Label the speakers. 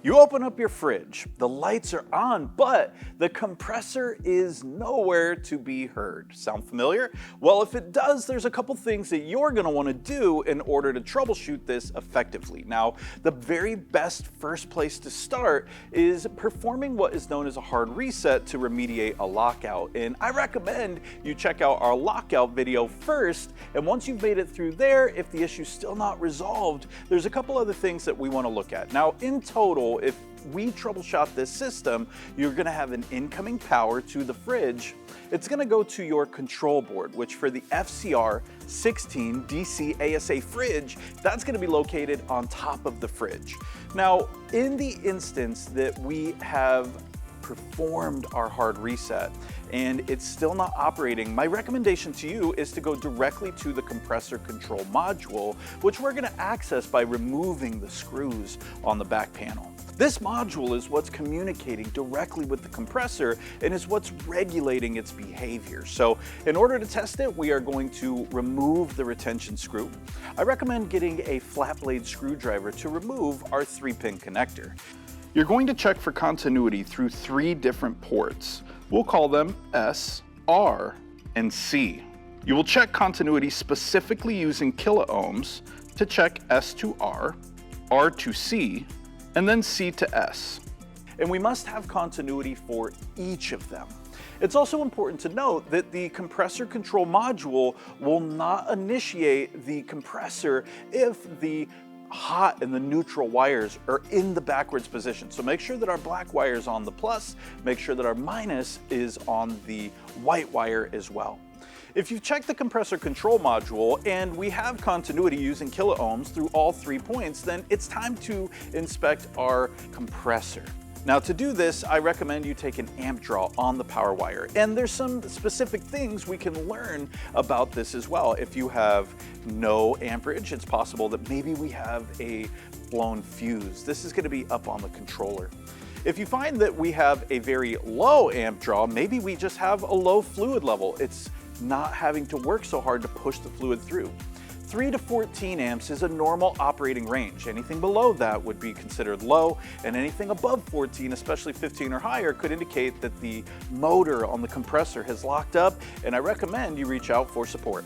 Speaker 1: You open up your fridge, the lights are on, but the compressor is nowhere to be heard. Sound familiar? Well, if it does, there's a couple things that you're going to want to do in order to troubleshoot this effectively. Now, the very best first place to start is performing what is known as a hard reset to remediate a lockout. And I recommend you check out our lockout video first, and once you've made it through there, if the issue's still not resolved, there's a couple other things that we want to look at. Now, in total, if we troubleshoot this system, you're going to have an incoming power to the fridge. It's going to go to your control board, which for the FCR16DCASA fridge, that's going to be located on top of the fridge. Now, in the instance that we have performed our hard reset and it's still not operating, my recommendation to you is to go directly to the compressor control module, which we're going to access by removing the screws on the back panel. This module is what's communicating directly with the compressor and is what's regulating its behavior. So in order to test it, we are going to remove the retention screw. I recommend getting a flat blade screwdriver to remove our 3-pin connector. You're going to check for continuity through 3 different ports. We'll call them S, R, and C. You will check continuity specifically using kiloohms to check S to R to C, and then C to S. And we must have continuity for each of them. It's also important to note that the compressor control module will not initiate the compressor if the hot and the neutral wires are in the backwards position. So make sure that our black wire is on the plus, make sure that our minus is on the white wire as well. If you've checked the compressor control module and we have continuity using kiloohms through all 3 points, then it's time to inspect our compressor. Now, to do this, I recommend you take an amp draw on the power wire. And there's some specific things we can learn about this as well. If you have no amperage, it's possible that maybe we have a blown fuse. This is going to be up on the controller. If you find that we have a very low amp draw, maybe we just have a low fluid level. It's not having to work so hard to push the fluid through. 3 to 14 amps is a normal operating range. Anything below that would be considered low, and anything above 14, especially 15 or higher, could indicate that the motor on the compressor has locked up, and I recommend you reach out for support.